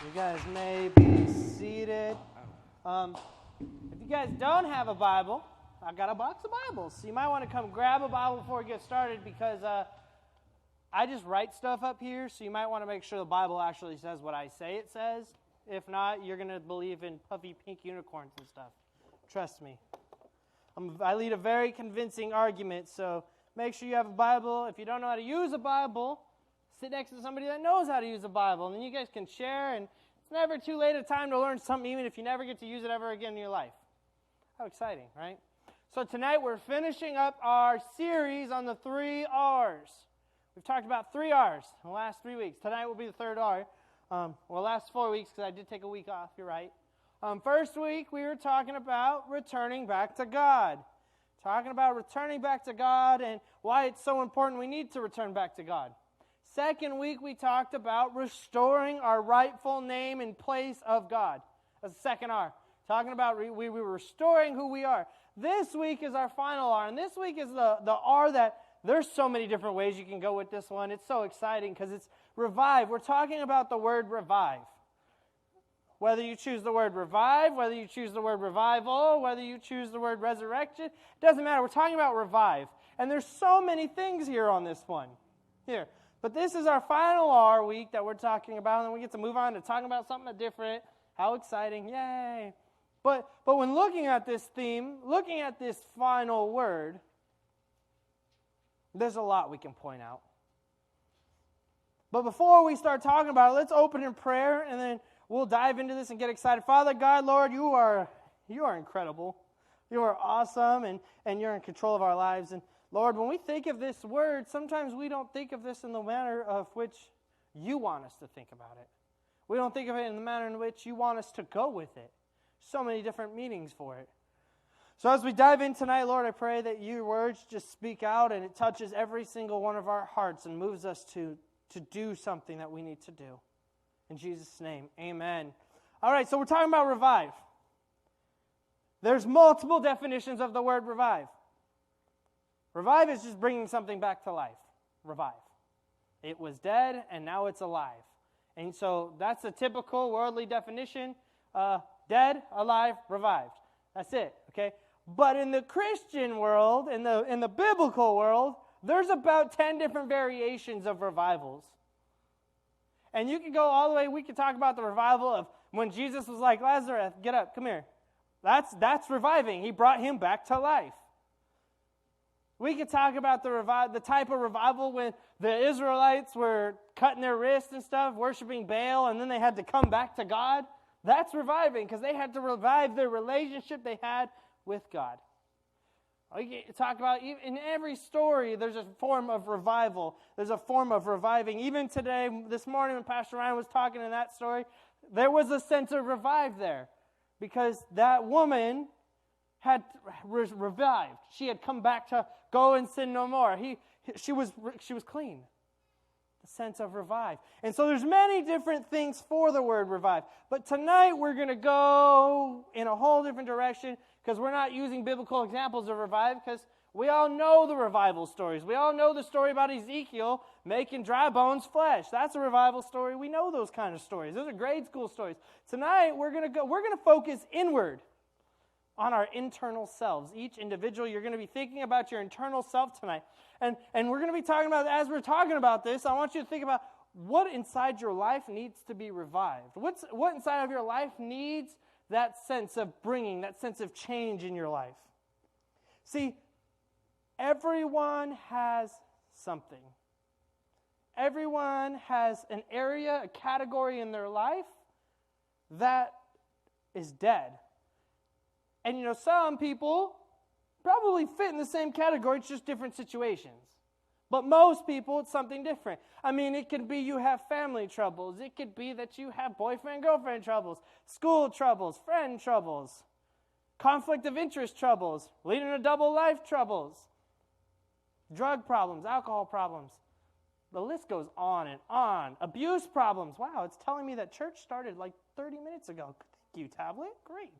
You guys may be seated. If you guys don't have a Bible, I've got a box of Bibles. So you might want to come grab a Bible before we get started because I just write stuff up here, so you might want to make sure the Bible actually says what I say it says. If not, you're going to believe in puffy pink unicorns and stuff. Trust me. I lead a very convincing argument, so make sure you have a Bible. If you don't know how to use a Bible, sit next to somebody that knows how to use a Bible, and then you guys can share, and it's never too late a time to learn something, even if you never get to use it ever again in your life. How exciting, right? So tonight we're finishing up our series on the 3 R's. We've talked about 3 R's in the last 3 weeks. Tonight will be the 3rd R. Last 4 weeks, because I did take a week off, you're right. First week, we were talking about returning back to God. Talking about returning back to God and why it's so important we need to return back to God. Second week, we talked about restoring our rightful name in place of God. That's the 2nd R. Talking about we were restoring who we are. This week is our final R, and this week is the R that there's so many different ways you can go with this one. It's so exciting because it's revive. We're talking about the word revive. Whether you choose the word revive, whether you choose the word revival, whether you choose the word resurrection, it doesn't matter. We're talking about revive. And there's so many things here on this one. Here. But this is our final R week that we're talking about, and then we get to move on to talking about something different. How exciting. Yay. But when looking at this theme, looking at this final word, there's a lot we can point out. But before we start talking about it, let's open in prayer, and then we'll dive into this and get excited. Father God, Lord, you are incredible. You are awesome, and you're in control of our lives. And Lord, when we think of this word, sometimes we don't think of this in the manner of which you want us to think about it. We don't think of it in the manner in which you want us to go with it. So many different meanings for it. So as we dive in tonight, Lord, I pray that your words just speak out and it touches every single one of our hearts and moves us to do something that we need to do. In Jesus' name, amen. All right, so we're talking about revive. There's multiple definitions of the word revive. Revive is just bringing something back to life. Revive. It was dead, and now it's alive. And so that's a typical worldly definition. Dead, alive, revived. That's it, okay? But in the Christian world, in the biblical world, there's about 10 different variations of revivals. And you can go all the way, we could talk about the revival of when Jesus was like, Lazarus, get up, come here. That's reviving. He brought him back to life. We could talk about the type of revival when the Israelites were cutting their wrists and stuff, worshiping Baal, and then they had to come back to God. That's reviving because they had to revive their relationship they had with God. We talk about in every story, there's a form of revival. There's a form of reviving. Even today, this morning when Pastor Ryan was talking in that story, there was a sense of revive there because that woman had revived. She had come back to go and sin no more. She was clean. The sense of revive. And so there's many different things for the word revive. But tonight we're going to go in a whole different direction because we're not using biblical examples of revive because we all know the revival stories. We all know the story about Ezekiel making dry bones flesh. That's a revival story. We know those kind of stories. Those are grade school stories. Tonight we're going to focus inward on our internal selves. Each individual, you're going to be thinking about your internal self tonight. And we're going to be talking about, as we're talking about this, I want you to think about what inside your life needs to be revived. What inside of your life needs that sense of bringing, that sense of change in your life. See, everyone has something. Everyone has an area, a category in their life that is dead. And some people probably fit in the same category, it's just different situations. But most people, it's something different. I mean, it could be you have family troubles. It could be that you have boyfriend-girlfriend troubles, school troubles, friend troubles, conflict of interest troubles, leading a double life troubles, drug problems, alcohol problems. The list goes on and on. Abuse problems. Wow, it's telling me that church started like 30 minutes ago. Thank you, tablet. Great.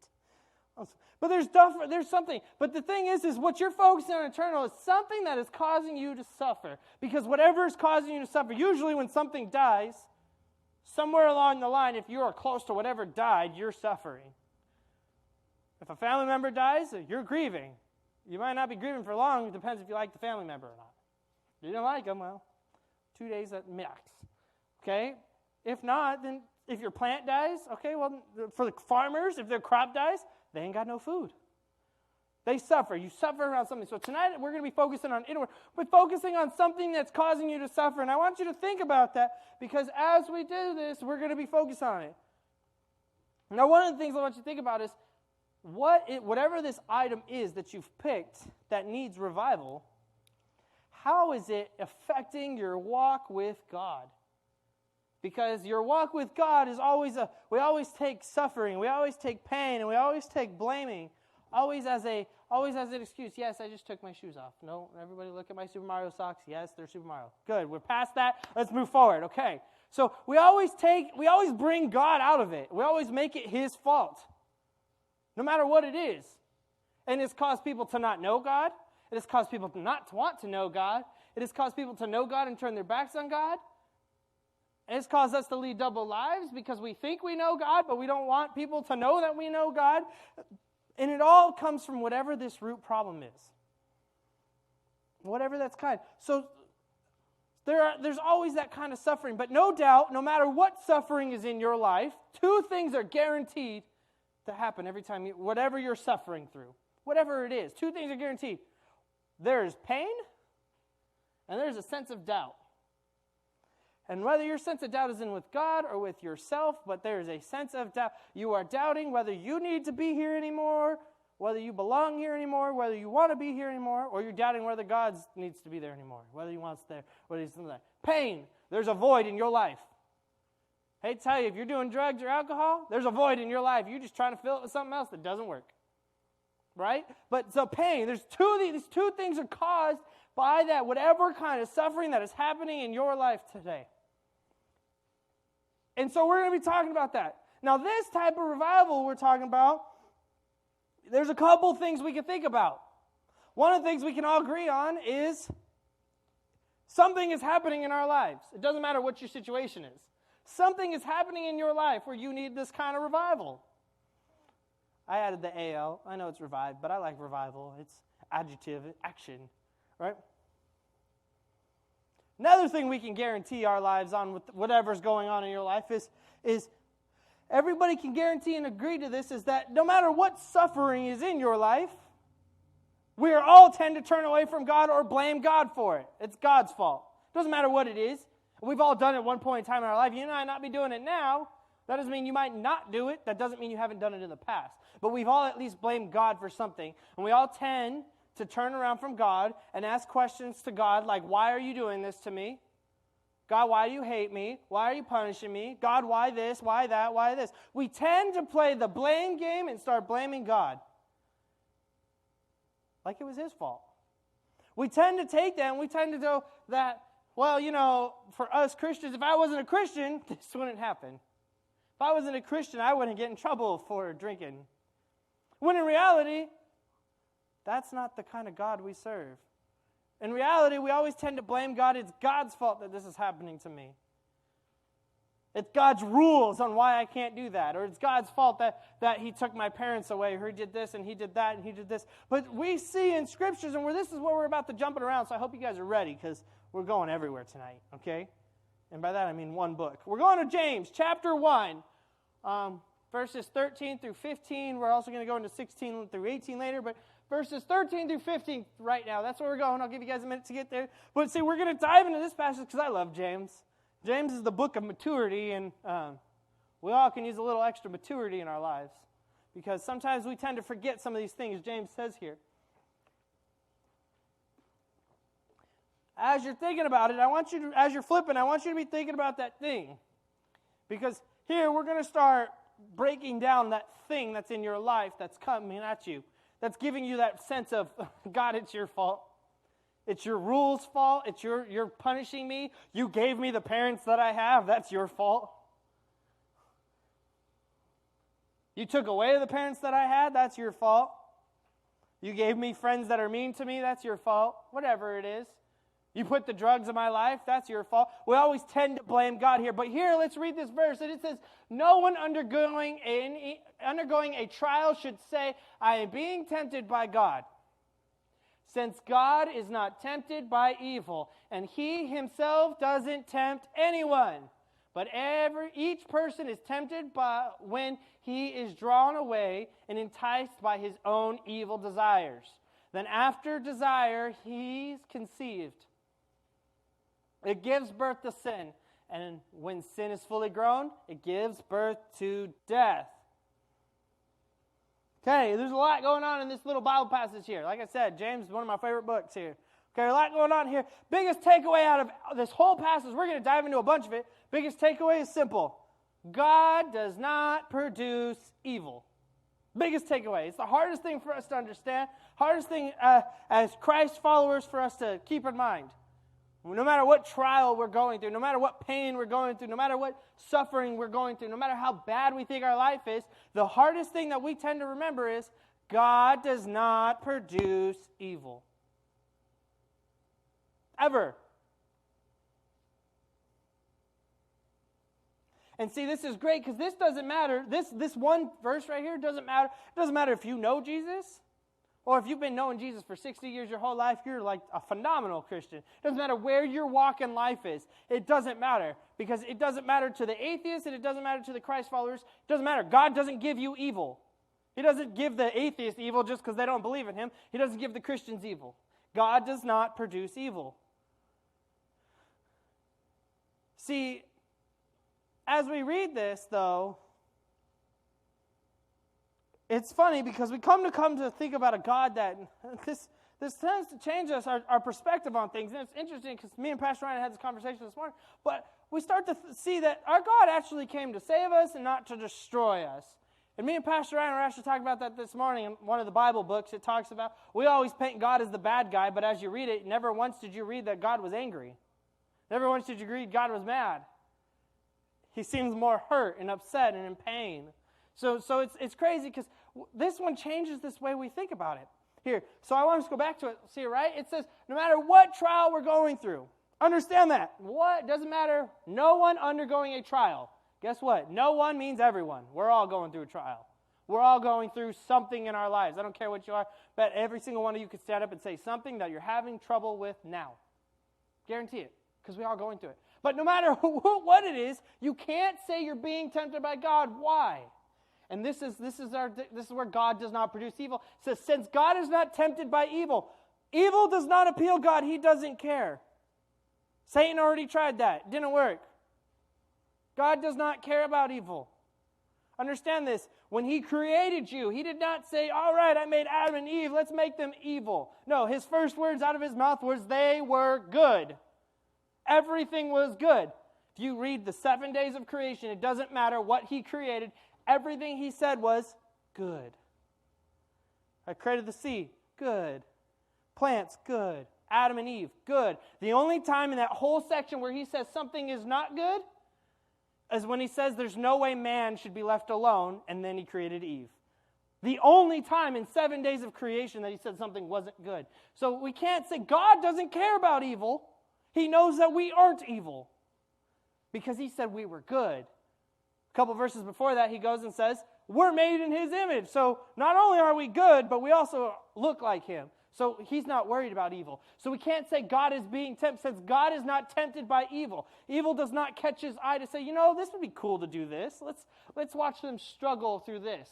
But there's something. But the thing is what you're focusing on internal is something that is causing you to suffer. Because whatever is causing you to suffer, usually when something dies, somewhere along the line, if you are close to whatever died, you're suffering. If a family member dies, you're grieving. You might not be grieving for long. It depends if you like the family member or not. If you don't like them, well, 2 days at max. Okay? If not, then if your plant dies, okay, well, for the farmers, if their crop dies, they ain't got no food. They suffer. You suffer around something. So tonight we're going to be focusing on inward. We're focusing on something that's causing you to suffer. And I want you to think about that, because as we do this, we're going to be focused on it. Now, one of the things I want you to think about is whatever this item is that you've picked that needs revival, how is it affecting your walk with God? Because your walk with God is we always take suffering, we always take pain, and we always take blaming, always as an excuse. Yes, I just took my shoes off. No, everybody look at my Super Mario socks. Yes, they're Super Mario. Good, we're past that. Let's move forward. Okay. So we always bring God out of it. We always make it His fault, no matter what it is. And it's caused people to not know God. It has caused people to not want to know God. It has caused people to know God and turn their backs on God. And it's caused us to lead double lives because we think we know God, but we don't want people to know that we know God. And it all comes from whatever this root problem is. Whatever that's kind. So there's always that kind of suffering. But no doubt, no matter what suffering is in your life, two things are guaranteed to happen every time, whatever you're suffering through. Whatever it is, two things are guaranteed. There's pain, and there's a sense of doubt. And whether your sense of doubt is in with God or with yourself, but there's a sense of doubt. You are doubting whether you need to be here anymore, whether you belong here anymore, whether you want to be here anymore, or you're doubting whether God needs to be there anymore, whether He wants there, whether He's there. Pain, there's a void in your life. I hate to tell you, if you're doing drugs or alcohol, there's a void in your life. You're just trying to fill it with something else that doesn't work. Right? But so pain, these two things are caused by that, whatever kind of suffering that is happening in your life today. And so we're going to be talking about that. Now, this type of revival we're talking about, there's a couple things we can think about. One of the things we can all agree on is something is happening in our lives. It doesn't matter what your situation is. Something is happening in your life where you need this kind of revival. I added the AL. I know it's revived, but I like revival. It's adjective, action, right? Another thing we can guarantee our lives on with whatever's going on in your life is everybody can guarantee and agree to this, is that no matter what suffering is in your life, we are all tend to turn away from God or blame God for it. It's God's fault. It doesn't matter what it is. We've all done it at one point in time in our life. You might not be doing it now. That doesn't mean you might not do it. That doesn't mean you haven't done it in the past. But we've all at least blamed God for something. And we all tend to turn around from God and ask questions to God like, why are you doing this to me? God, why do you hate me? Why are you punishing me? God, why this? Why that? Why this? We tend to play the blame game and start blaming God like it was His fault. We tend to take that and we tend to go that, well, for us Christians, if I wasn't a Christian, this wouldn't happen. If I wasn't a Christian, I wouldn't get in trouble for drinking. When in reality, that's not the kind of God we serve. In reality, we always tend to blame God. It's God's fault that this is happening to me. It's God's rules on why I can't do that. Or it's God's fault that He took my parents away, or He did this, and He did that, and He did this. But we see in Scriptures, and this is where we're about to jump it around, so I hope you guys are ready, because we're going everywhere tonight, okay? And by that I mean one book. We're going to James, chapter 1, verses 13 through 15. We're also going to go into 16 through 18 later, but verses 13 through 15 right now. That's where we're going. I'll give you guys a minute to get there. But see, we're going to dive into this passage because I love James. James is the book of maturity, and we all can use a little extra maturity in our lives because sometimes we tend to forget some of these things James says here. As you're thinking about it, as you're flipping, I want you to be thinking about that thing. Because here we're going to start breaking down that thing that's in your life that's coming at you. That's giving you that sense of, God, it's your fault. It's your rules' fault. It's you're punishing me. You gave me the parents that I have. That's your fault. You took away the parents that I had. That's your fault. You gave me friends that are mean to me. That's your fault. Whatever it is. You put the drugs in my life, that's your fault. We always tend to blame God here. But here, let's read this verse. And it says, no one undergoing a trial should say, I am being tempted by God. Since God is not tempted by evil, and he himself doesn't tempt anyone. But each person is tempted by when he is drawn away and enticed by his own evil desires. Then after desire, he's conceived. It gives birth to sin. And when sin is fully grown, it gives birth to death. Okay, there's a lot going on in this little Bible passage here. Like I said, James is one of my favorite books here. Okay, a lot going on here. Biggest takeaway out of this whole passage, we're going to dive into a bunch of it. Biggest takeaway is simple. God does not produce evil. Biggest takeaway. It's the hardest thing for us to understand. Hardest thing as Christ followers for us to keep in mind. No matter what trial we're going through, no matter what pain we're going through, no matter what suffering we're going through, no matter how bad we think our life is, the hardest thing that we tend to remember is God does not produce evil. Ever. And see, this is great because this doesn't matter. This one verse right here doesn't matter. It doesn't matter if you know Jesus or if you've been knowing Jesus for 60 years your whole life, you're like a phenomenal Christian. It doesn't matter where your walk in life is. It doesn't matter because it doesn't matter to the atheist and it doesn't matter to the Christ followers. It doesn't matter. God doesn't give you evil. He doesn't give the atheist evil just because they don't believe in him. He doesn't give the Christians evil. God does not produce evil. See, as we read this, though, it's funny because we come to think about a God that this tends to change us, our perspective on things. And it's interesting because me and Pastor Ryan had this conversation this morning. But we start to see that our God actually came to save us and not to destroy us. And me and Pastor Ryan were actually talking about that this morning in one of the Bible books. It talks about, we always paint God as the bad guy, but as you read it, never once did you read that God was angry. Never once did you read God was mad. He seems more hurt and upset and in pain. So it's crazy because this one changes this way we think about it. Here, so I want us to go back to it. See it, right? It says, no matter what trial we're going through, understand that. What? Doesn't matter. No one undergoing a trial. Guess what? No one means everyone. We're all going through a trial. We're all going through something in our lives. I don't care what you are, but every single one of you could stand up and say something that you're having trouble with now. Guarantee it, because we're all going through it. But no matter what it is, you can't say you're being tempted by God. Why? And this is where God does not produce evil. It says, since God is not tempted by evil, evil does not appeal God. He doesn't care. Satan already tried that. It didn't work. God does not care about evil. Understand this. When he created you, he did not say, all right, I made Adam and Eve, let's make them evil. No, his first words out of his mouth was, they were good. Everything was good. If you read the 7 days of creation, it doesn't matter what he created. Everything he said was good. I created the sea. Good. Plants. Good. Adam and Eve. Good. The only time in that whole section where he says something is not good is when he says there's no way man should be left alone, and then he created Eve. The only time in 7 days of creation that he said something wasn't good. So we can't say God doesn't care about evil. He knows that we aren't evil because he said we were good. A couple verses before that, he goes and says, we're made in his image. So not only are we good, but we also look like him. So he's not worried about evil. So we can't say God is being tempted since God is not tempted by evil. Evil does not catch his eye to say, this would be cool to do this. Let's watch them struggle through this.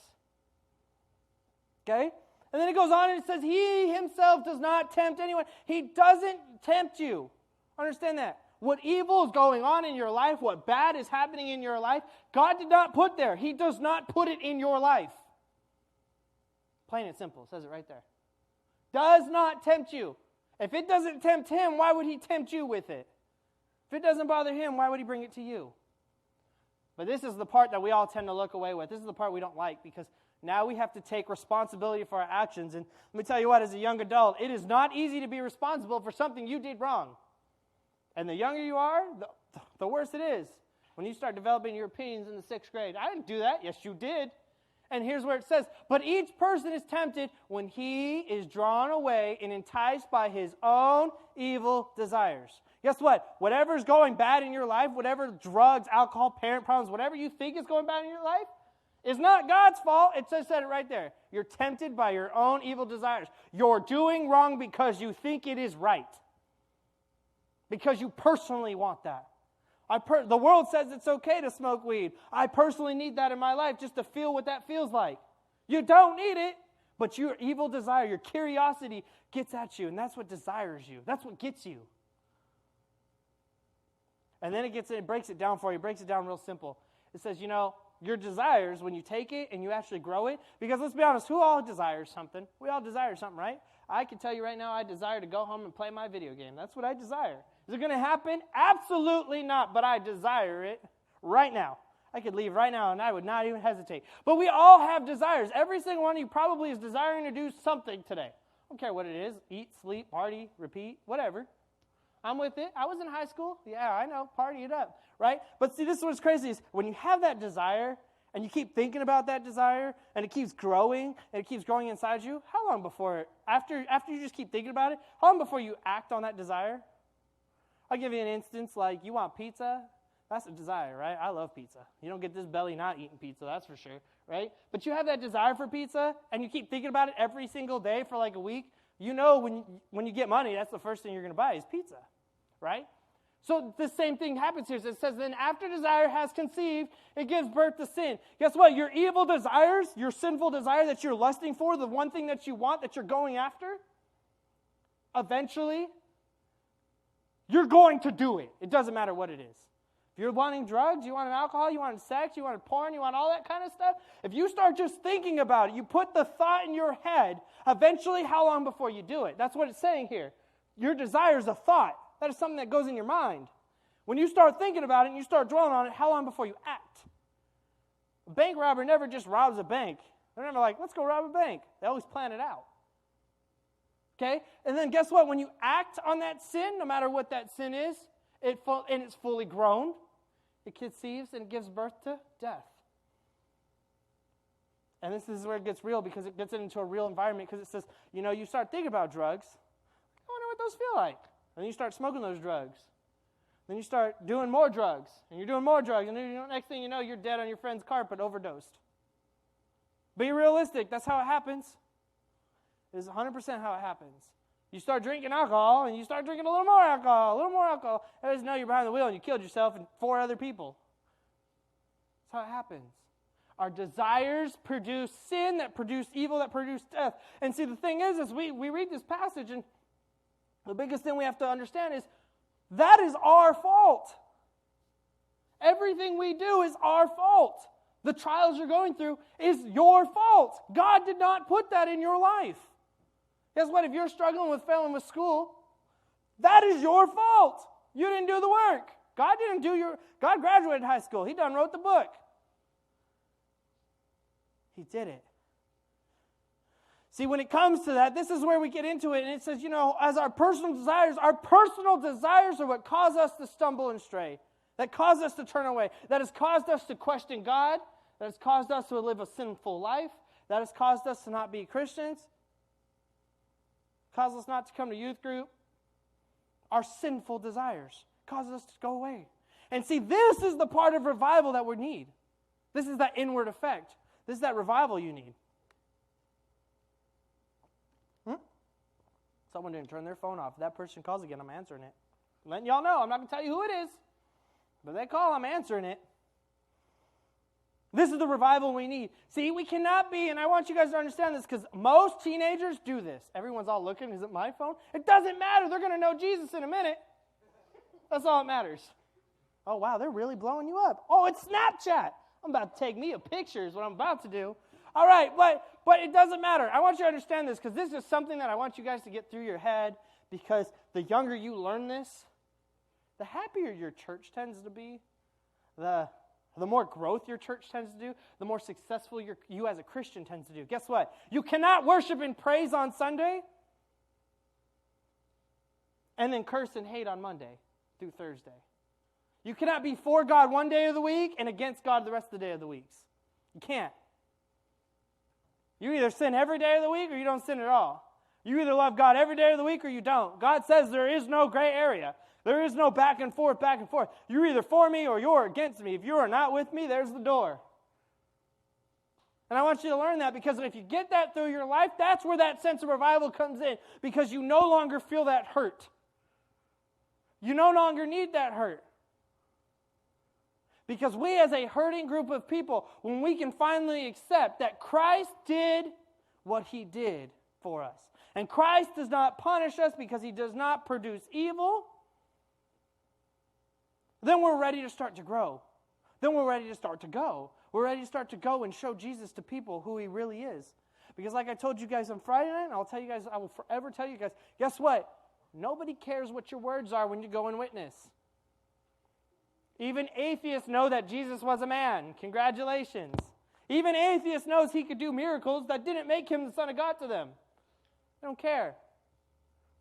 Okay? And then it goes on and it says, he himself does not tempt anyone. He doesn't tempt you. Understand that. What evil is going on in your life, what bad is happening in your life, God did not put there. He does not put it in your life. Plain and simple. It says it right there. Does not tempt you. If it doesn't tempt him, why would he tempt you with it? If it doesn't bother him, why would he bring it to you? But this is the part that we all tend to look away with. This is the part we don't like because now we have to take responsibility for our actions. And let me tell you what, as a young adult, it is not easy to be responsible for something you did wrong. And the younger you are, the worse it is. When you start developing your opinions in the 6th grade. I didn't do that. Yes, you did. And here's where it says, but each person is tempted when he is drawn away and enticed by his own evil desires. Guess what? Whatever's going bad in your life, whatever drugs, alcohol, parent problems, whatever you think is going bad in your life, is not God's fault. It just said it right there. You're tempted by your own evil desires. You're doing wrong because you think it is right. Because you personally want that. The world says it's okay to smoke weed. I personally need that in my life just to feel what that feels like. You don't need it, but your evil desire, your curiosity gets at you, and that's what desires you. That's what gets you. And then it breaks it down for you. It breaks it down real simple. It says, your desires, when you take it and you actually grow it, because let's be honest, who all desires something? We all desire something, right? I can tell you right now, I desire to go home and play my video game. That's what I desire. Is it going to happen? Absolutely not, but I desire it right now. I could leave right now and I would not even hesitate. But we all have desires. Every single one of you probably is desiring to do something today. I don't care what it is. Eat, sleep, party, repeat, whatever. I'm with it. I was in high school. Yeah, I know. Party it up, right? But see, this is what's crazy is when you have that desire and you keep thinking about that desire and it keeps growing and it keeps growing inside you, how long before, after you just keep thinking about it, how long before you act on that desire? I'll give you an instance, like you want pizza. That's a desire, right? I love pizza. You don't get this belly not eating pizza, that's for sure, right? But you have that desire for pizza, and you keep thinking about it every single day for like a week. When you get money, that's the first thing you're going to buy is pizza, right? So the same thing happens here. It says, then after desire has conceived, it gives birth to sin. Guess what? Your evil desires, your sinful desire that you're lusting for, the one thing that you want, that you're going after, eventually, you're going to do it. It doesn't matter what it is. If you're wanting drugs, you want alcohol, you want sex, you want porn, you want all that kind of stuff, if you start just thinking about it, you put the thought in your head, eventually, how long before you do it? That's what it's saying here. Your desire is a thought. That is something that goes in your mind. When you start thinking about it and you start dwelling on it, how long before you act? A bank robber never just robs a bank. They're never like, let's go rob a bank. They always plan it out. Okay? And then guess what? When you act on that sin, no matter what that sin is, and it's fully grown, it conceives and it gives birth to death. And this is where it gets real because it gets it into a real environment because it says, you start thinking about drugs. I wonder what those feel like. And then you start smoking those drugs. Then you start doing more drugs. And you're doing more drugs. And then next thing you know, you're dead on your friend's carpet, overdosed. Be realistic. That's how it happens. It is 100% how it happens. You start drinking alcohol, and you start drinking a little more alcohol, and just know you're behind the wheel, and you killed yourself and 4 other people. That's how it happens. Our desires produce sin, that produce evil, that produce death. And see, the thing is we read this passage, and the biggest thing we have to understand is that is our fault. Everything we do is our fault. The trials you're going through is your fault. God did not put that in your life. Guess what? If you're struggling with failing with school, that is your fault. You didn't do the work. God graduated high school. He done wrote the book. He did it. See, when it comes to that, this is where we get into it. And it says, as our personal desires are what cause us to stumble and stray. That cause us to turn away. That has caused us to question God. That has caused us to live a sinful life. That has caused us to not be Christians. Caused us not to come to youth group. Our sinful desires cause us to go away. And see, this is the part of revival that we need. This is that inward effect. This is that revival you need. Someone didn't turn their phone off. If that person calls again, I'm answering it. I'm letting y'all know. I'm not going to tell you who it is. But they call, I'm answering it. This is the revival we need. See, we cannot be, and I want you guys to understand this, because most teenagers do this. Everyone's all looking, is it my phone? It doesn't matter. They're going to know Jesus in a minute. That's all that matters. Oh, wow, they're really blowing you up. Oh, it's Snapchat. I'm about to take me a picture is what I'm about to do. All right, but it doesn't matter. I want you to understand this, because this is something that I want you guys to get through your head, because the younger you learn this, the happier your church tends to be, the more growth your church tends to do, the more successful you as a Christian tends to do. Guess what? You cannot worship and praise on Sunday and then curse and hate on Monday through Thursday. You cannot be for God one day of the week and against God the rest of the day of the weeks. You can't. You either sin every day of the week or you don't sin at all. You either love God every day of the week or you don't. God says there is no gray area. There is no back and forth, back and forth. You're either for me or you're against me. If you are not with me, there's the door. And I want you to learn that, because if you get that through your life, that's where that sense of revival comes in, because you no longer feel that hurt. You no longer need that hurt. Because we, as a hurting group of people, when we can finally accept that Christ did what he did for us, and Christ does not punish us because he does not produce evil, then we're ready to start to grow. Then we're ready to start to go. We're ready to start to go and show Jesus to people who he really is. Because like I told you guys on Friday night, and I'll tell you guys, I will forever tell you guys, guess what? Nobody cares what your words are when you go and witness. Even atheists know that Jesus was a man. Congratulations. Even atheists knows he could do miracles that didn't make him the Son of God to them. They don't care.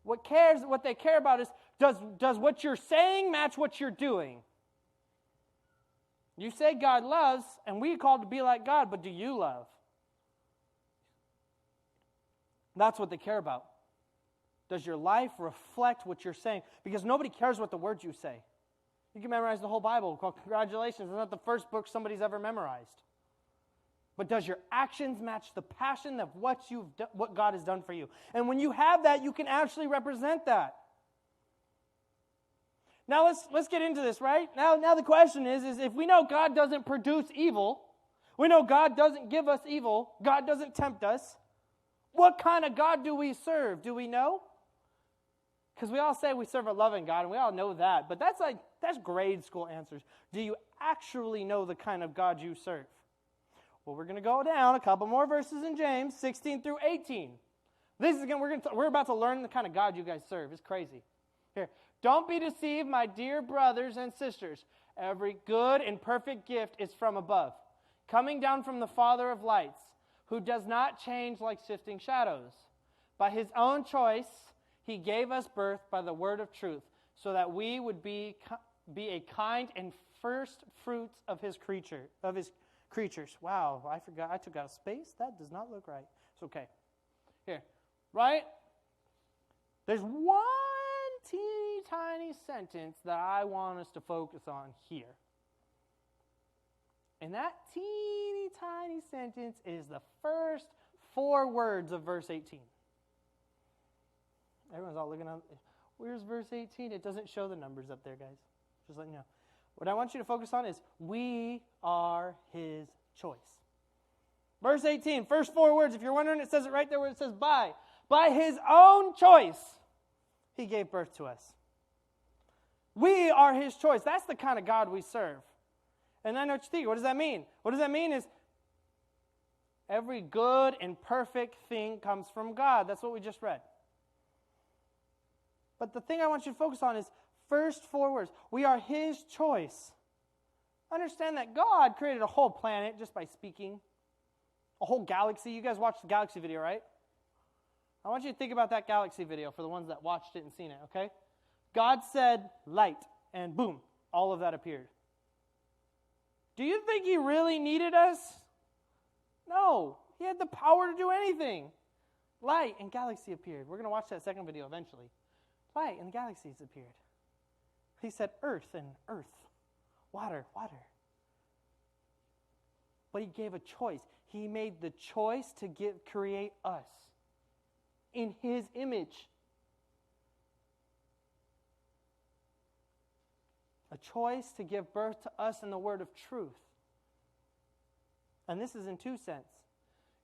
What they care about is, does what you're saying match what you're doing? You say God loves, and we are called to be like God, but do you love? That's what they care about. Does your life reflect what you're saying? Because nobody cares what the words you say. You can memorize the whole Bible. Well, congratulations, it's not the first book somebody's ever memorized. But does your actions match the passion of what God has done for you? And when you have that, you can actually represent that. Now let's get into this, right? Now the question is if we know God doesn't produce evil, we know God doesn't give us evil, God doesn't tempt us, what kind of God do we serve? Do we know? Because we all say we serve a loving God, and we all know that, but that's grade school answers. Do you actually know the kind of God you serve? Well, we're going to go down a couple more verses in James, 16 through 18. This is again, we're about to learn the kind of God you guys serve. It's crazy. Here, don't be deceived, my dear brothers and sisters. Every good and perfect gift is from above, coming down from the Father of lights, who does not change like shifting shadows. By his own choice, he gave us birth by the word of truth, so that we would be a kind and first fruits of his creatures. Wow, I forgot. I took out a space. That does not look right. It's okay. Here, right? There's one teeny tiny sentence that I want us to focus on here. And that teeny tiny sentence is the first 4 words of verse 18. Everyone's all looking up. Where's verse 18? It doesn't show the numbers up there, guys. Just letting you know. What I want you to focus on is, we are his choice. Verse 18, first 4 words. If you're wondering, it says it right there where it says by. By his own choice, he gave birth to us. We are his choice. That's the kind of God we serve. And I know what you think. What does that mean? What does that mean is every good and perfect thing comes from God. That's what we just read. But the thing I want you to focus on is first 4 words. We are his choice. Understand that God created a whole planet just by speaking. A whole galaxy. You guys watched the galaxy video, right? I want you to think about that galaxy video for the ones that watched it and seen it, okay? God said light, and boom, all of that appeared. Do you think he really needed us? No. He had the power to do anything. Light and galaxy appeared. We're going to watch that second video eventually. Light and galaxies appeared. He said earth and earth. Water, water. But he gave a choice. He made the choice to create us in his image. A choice to give birth to us in the word of truth. And this is in 2 senses.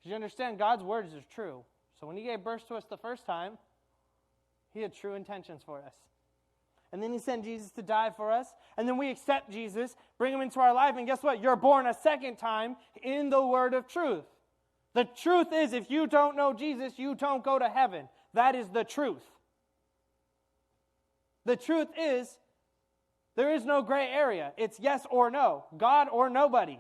You understand God's words are true. So when he gave birth to us the first time, he had true intentions for us. And then he sent Jesus to die for us. And then we accept Jesus, bring him into our life, and guess what? You're born a second time in the word of truth. The truth is, if you don't know Jesus, you don't go to heaven. That is the truth. The truth is, there is no gray area. It's yes or no, God or nobody.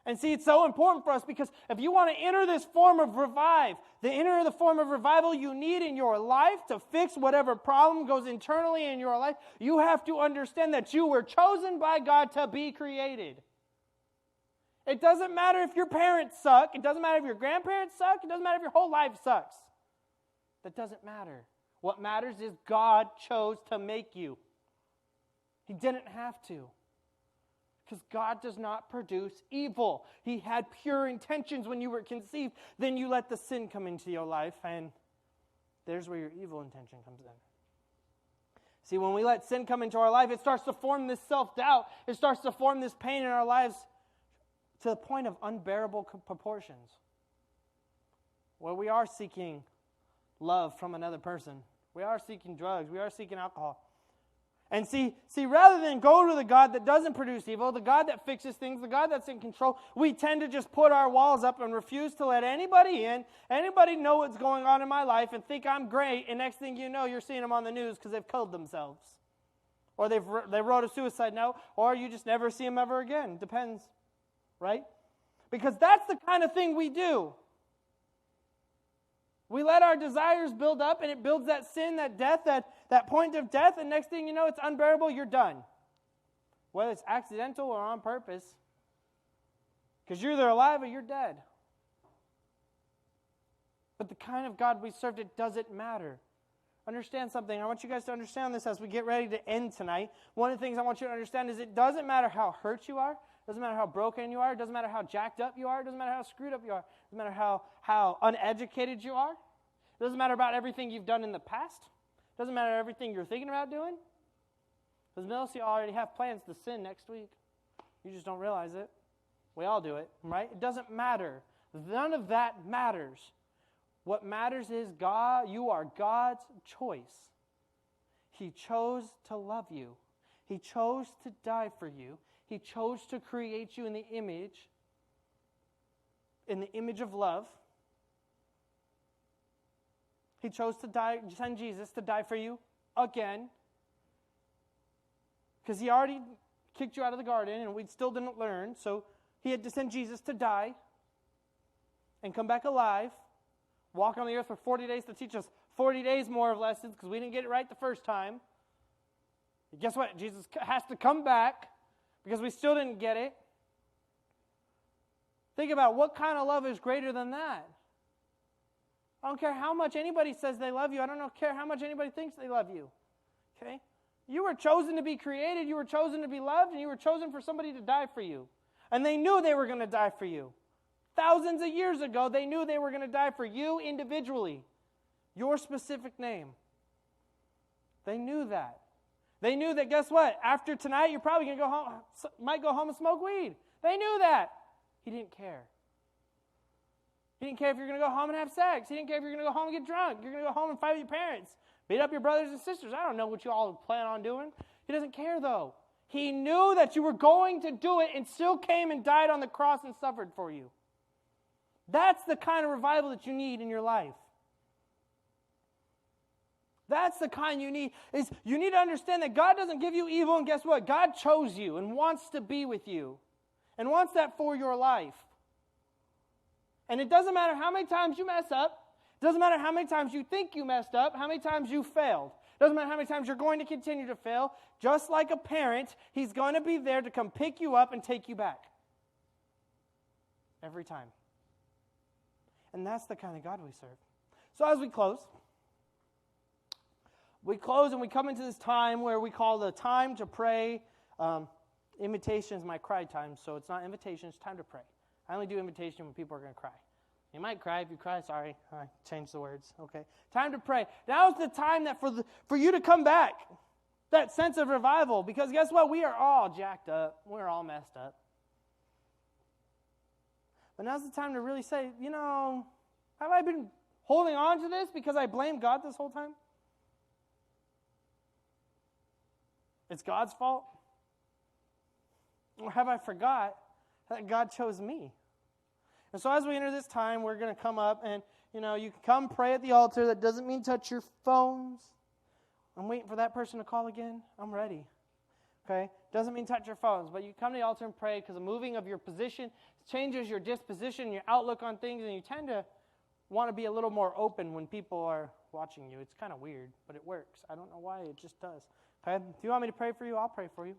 And see, it's so important for us because if you want to enter this form of the form of revival you need in your life to fix whatever problem goes internally in your life, you have to understand that you were chosen by God to be created. It doesn't matter if your parents suck. It doesn't matter if your grandparents suck. It doesn't matter if your whole life sucks. That doesn't matter. What matters is God chose to make you. He didn't have to. Because God does not produce evil. He had pure intentions when you were conceived. Then you let the sin come into your life, and there's where your evil intention comes in. See, when we let sin come into our life, it starts to form this self-doubt. It starts to form this pain in our lives to the point of unbearable proportions. Where we are seeking love from another person. We are seeking drugs. We are seeking alcohol. And see, rather than go to the God that doesn't produce evil, the God that fixes things, the God that's in control, we tend to just put our walls up and refuse to let anybody in, anybody know what's going on in my life and think I'm great, and next thing you know, you're seeing them on the news because they've killed themselves. Or they wrote a suicide note, or you just never see them ever again. Depends, right? Because that's the kind of thing we do. We let our desires build up, and it builds that sin, that death, that point of death, and next thing you know, it's unbearable, you're done. Whether it's accidental or on purpose. Because you're either alive or you're dead. But the kind of God we served, it doesn't matter. Understand something. I want you guys to understand this as we get ready to end tonight. One of the things I want you to understand is it doesn't matter how hurt you are. It doesn't matter how broken you are. It doesn't matter how jacked up you are. It doesn't matter how screwed up you are. It doesn't matter how uneducated you are. It doesn't matter about everything you've done in the past. It doesn't matter everything you're thinking about doing. Because most of you already have plans to sin next week. You just don't realize it. We all do it, right? It doesn't matter. None of that matters. What matters is God. You are God's choice. He chose to love you. He chose to die for you. He chose to create you in the image of love. He chose to send Jesus to die for you again. Because he already kicked you out of the garden and we still didn't learn. So he had to send Jesus to die and come back alive, walk on the earth for 40 days to teach us 40 days more of lessons because we didn't get it right the first time. And guess what? Jesus has to come back because we still didn't get it. Think about what kind of love is greater than that. I don't care how much anybody says they love you. I don't care how much anybody thinks they love you. Okay? You were chosen to be created. You were chosen to be loved. And you were chosen for somebody to die for you. And they knew they were going to die for you. Thousands of years ago, they knew they were going to die for you individually. Your specific name. They knew that. They knew that, guess what? After tonight, you're probably going to might go home and smoke weed. They knew that. He didn't care. He didn't care if you're going to go home and have sex. He didn't care if you're going to go home and get drunk. You're going to go home and fight with your parents. Beat up your brothers and sisters. I don't know what you all plan on doing. He doesn't care, though. He knew that you were going to do it and still came and died on the cross and suffered for you. That's the kind of revival that you need in your life. That's the kind you need. Is you need to understand that God doesn't give you evil, and guess what? God chose you and wants to be with you and wants that for your life. And it doesn't matter how many times you mess up. It doesn't matter how many times you think you messed up, how many times you failed. It doesn't matter how many times you're going to continue to fail. Just like a parent, he's going to be there to come pick you up and take you back. Every time. And that's the kind of God we serve. So as we close and we come into this time where we call the time to pray. Invitation is my cry time, so it's not invitation, it's time to pray. I only do invitation when people are going to cry. You might cry. If you cry, sorry. I changed the words. Okay. Time to pray. Now is the time that for you to come back. That sense of revival. Because guess what? We are all jacked up. We're all messed up. But now's the time to really say, have I been holding on to this because I blamed God this whole time? It's God's fault? Or have I forgot that God chose me? And so as we enter this time, we're going to come up and, you can come pray at the altar. That doesn't mean touch your phones. I'm waiting for that person to call again. I'm ready. Okay? Doesn't mean touch your phones, but you come to the altar and pray because the moving of your position changes your disposition, your outlook on things, and you tend to want to be a little more open when people are watching you. It's kind of weird, but it works. I don't know why. It just does. Okay? If you want me to pray for you, I'll pray for you.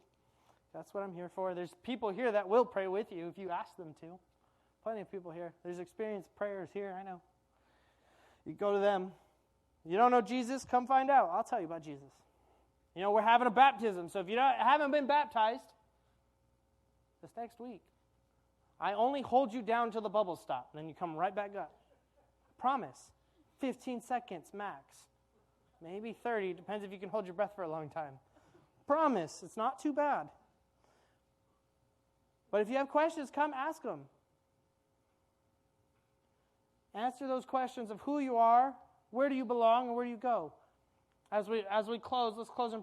That's what I'm here for. There's people here that will pray with you if you ask them to. Plenty of people here. There's experienced prayers here, I know. You go to them. You don't know Jesus? Come find out. I'll tell you about Jesus. You know, we're having a baptism, so if you haven't been baptized, this next week, I only hold you down till the bubbles stop, and then you come right back up. Promise. 15 seconds max. Maybe 30. Depends if you can hold your breath for a long time. Promise. It's not too bad. But if you have questions, come ask them. Answer those questions of who you are, where do you belong, and where do you go. As we close, let's close in